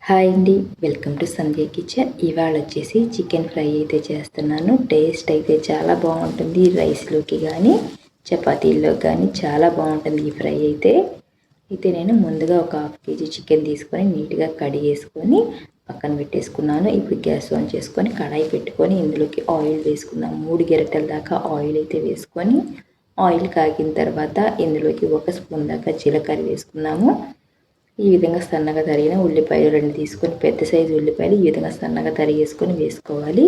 Hi అండి, welcome to Sandhya kitchen. ఇవాళ వచ్చేసి చికెన్ ఫ్రై అయితే చేస్తున్నాను. టేస్ట్ అయితే చాలా బాగుంటుంది. రైస్లోకి కానీ చపాతీల్లో కానీ చాలా బాగుంటుంది ఈ ఫ్రై అయితే. నేను ముందుగా ఒక 1/2 kg చికెన్ తీసుకొని నీట్గా కడిగేసుకొని పక్కన పెట్టేసుకున్నాను. ఇప్పుడు గ్యాస్ ఆన్ చేసుకొని కడాయి పెట్టుకొని ఇందులోకి ఆయిల్ వేసుకున్నాము. 3 గరిటెల దాకా ఆయిల్ అయితే వేసుకొని ఆయిల్ కాగిన తర్వాత ఇందులోకి 1 స్పూన్ దాకా జీలకర్ర వేసుకున్నాము. ఈ విధంగా సన్నగా తరిగిన ఉల్లిపాయలు 2 తీసుకొని పెద్ద సైజు ఉల్లిపాయలు ఈ విధంగా సన్నగా తరిగేసుకొని వేసుకోవాలి.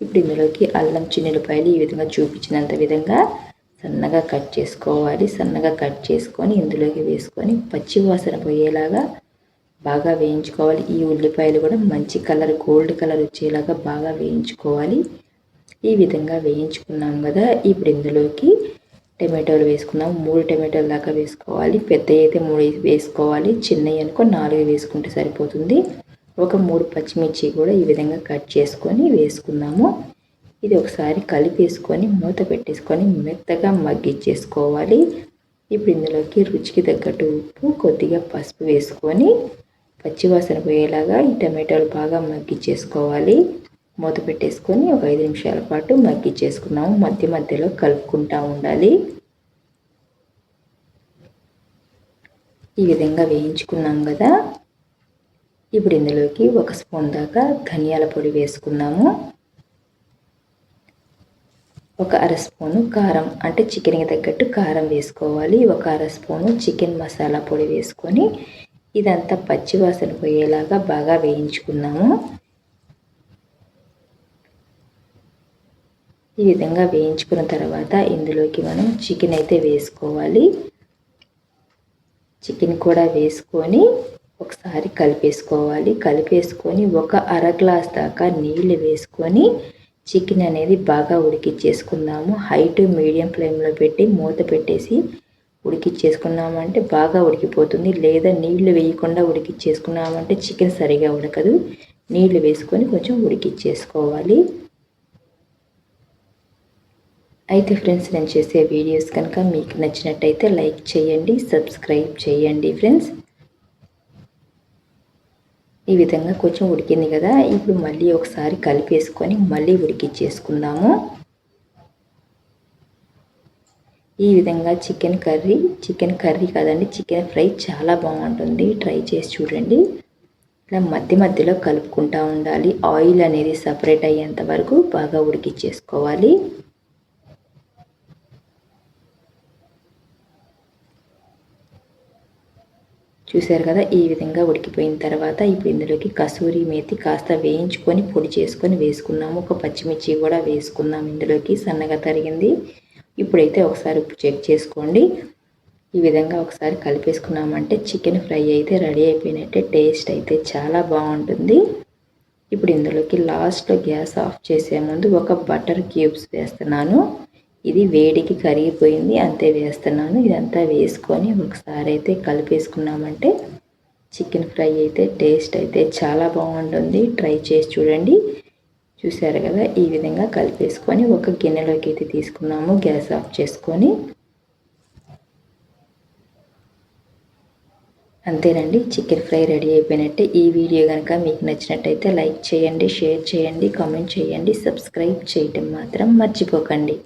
ఇప్పుడు ఇందులోకి అల్లం చిన్నులపాయలు ఈ విధంగా చూపించినంత విధంగా సన్నగా కట్ చేసుకోవాలి. సన్నగా కట్ చేసుకొని ఇందులోకి వేసుకొని పచ్చి వాసన పోయేలాగా బాగా వేయించుకోవాలి. ఈ ఉల్లిపాయలు కూడా మంచి కలర్ గోల్డ్ కలర్ వచ్చేలాగా బాగా వేయించుకోవాలి. ఈ విధంగా వేయించుకున్నాం కదా. ఇప్పుడు ఇందులోకి టమాటోలు వేసుకున్నాం. 3 టమాటోలు దాకా వేసుకోవాలి. పెద్దవి అయితే 3 వేసుకోవాలి. చిన్నవి అనుకో 4 వేసుకుంటే సరిపోతుంది. ఒక 3 పచ్చిమిర్చి కూడా ఈ విధంగా కట్ చేసుకొని వేసుకున్నాము. ఇది ఒకసారి కలిపేసుకొని మూత పెట్టేసుకొని మెత్తగా మగ్గిచ్చేసుకోవాలి. ఇప్పుడు ఇందులోకి రుచికి తగ్గట్టు ఉప్పు, కొద్దిగా పసుపు వేసుకొని పచ్చివాసన పోయేలాగా ఈ టమాటోలు బాగా మగ్గిచ్చేసుకోవాలి. మూత పెట్టేసుకొని ఒక 5 నిమిషాల పాటు మగ్గిచ్చేసుకున్నాము. మధ్య మధ్యలో కలుపుకుంటూ ఉండాలి. ఈ విధంగా వేయించుకున్నాం కదా. ఇప్పుడు ఇందులోకి 1 స్పూన్ దాకా ధనియాల పొడి వేసుకున్నాము. ఒక 1/2 స్పూను కారం, అంటే చికెన్కి తగ్గట్టు కారం వేసుకోవాలి. ఒక 1/2 స్పూను చికెన్ మసాలా పొడి వేసుకొని ఇదంతా పచ్చివాసన పోయేలాగా బాగా వేయించుకున్నాము. ఈ విధంగా వేయించుకున్న తర్వాత ఇందులోకి మనం చికెన్ అయితే వేసుకోవాలి. చికెన్ కూడా వేసుకొని ఒకసారి కలిపేసుకోవాలి. కలిపేసుకొని ఒక 1/2 గ్లాస్ దాకా నీళ్ళు వేసుకొని చికెన్ అనేది బాగా ఉడికిచ్చేసుకుందాము. హై టు మీడియం ఫ్లేమ్లో పెట్టి మూత పెట్టేసి ఉడికిచ్చేసుకున్నామంటే బాగా ఉడికిపోతుంది. లేదా నీళ్లు వేయకుండా ఉడికిచ్చేసుకున్నామంటే చికెన్ సరిగా ఉడకదు. నీళ్లు వేసుకొని కొంచెం ఉడికిచ్చేసుకోవాలి. అయితే ఫ్రెండ్స్, నేను చేసే వీడియోస్ కనుక మీకు నచ్చినట్టయితే లైక్ చేయండి, సబ్స్క్రైబ్ చేయండి ఫ్రెండ్స్. ఈ విధంగా కొంచెం ఉడికింది కదా. ఇప్పుడు మళ్ళీ ఒకసారి కలిపేసుకొని మళ్ళీ ఉడికిచ్చేసుకుందాము. ఈ విధంగా చికెన్ కర్రీ కాదండి, చికెన్ ఫ్రై చాలా బాగుంటుంది. ట్రై చేసి చూడండి. ఇలా మధ్య మధ్యలో కలుపుకుంటూ ఉండాలి. ఆయిల్ అనేది సపరేట్ అయ్యేంత వరకు బాగా ఉడికిచ్చేసుకోవాలి. చూశారు కదా. ఈ విధంగా ఉడికిపోయిన తర్వాత ఇప్పుడు ఇందులోకి కసూరి మేతి కాస్త వేయించుకొని పొడి చేసుకొని వేసుకున్నాము. ఒక పచ్చిమిర్చి కూడా వేసుకున్నాము ఇందులోకి సన్నగా తరిగింది. ఇప్పుడైతే ఒకసారి ఉప్పు చెక్ చేసుకోండి. ఈ విధంగా ఒకసారి కలిపేసుకున్నామంటే చికెన్ ఫ్రై అయితే రెడీ అయిపోయినట్టే. టేస్ట్ అయితే చాలా బాగుంటుంది. ఇప్పుడు ఇందులోకి లాస్ట్లో గ్యాస్ ఆఫ్ చేసే ముందు ఒక బటర్ క్యూబ్స్ వేస్తున్నాను. ఇది వేడికి కరిగిపోయింది, అంతే వేస్తున్నాను. ఇదంతా వేసుకొని ఒకసారి అయితే కలిపేసుకున్నామంటే చికెన్ ఫ్రై అయితే టేస్ట్ అయితే చాలా బాగుంటుంది. ట్రై చేసి చూడండి. చూసారు కదా. ఈ విధంగా కలిపేసుకొని ఒక గిన్నెలోకి అయితే తీసుకున్నాము. గ్యాస్ ఆఫ్ చేసుకొని అంతేనండి, చికెన్ ఫ్రై రెడీ అయిపోయినట్టే. ఈ వీడియో కనుక మీకు నచ్చినట్టయితే లైక్ చేయండి, షేర్ చేయండి, కామెంట్ చేయండి, సబ్స్క్రైబ్ చేయటం మాత్రం మర్చిపోకండి.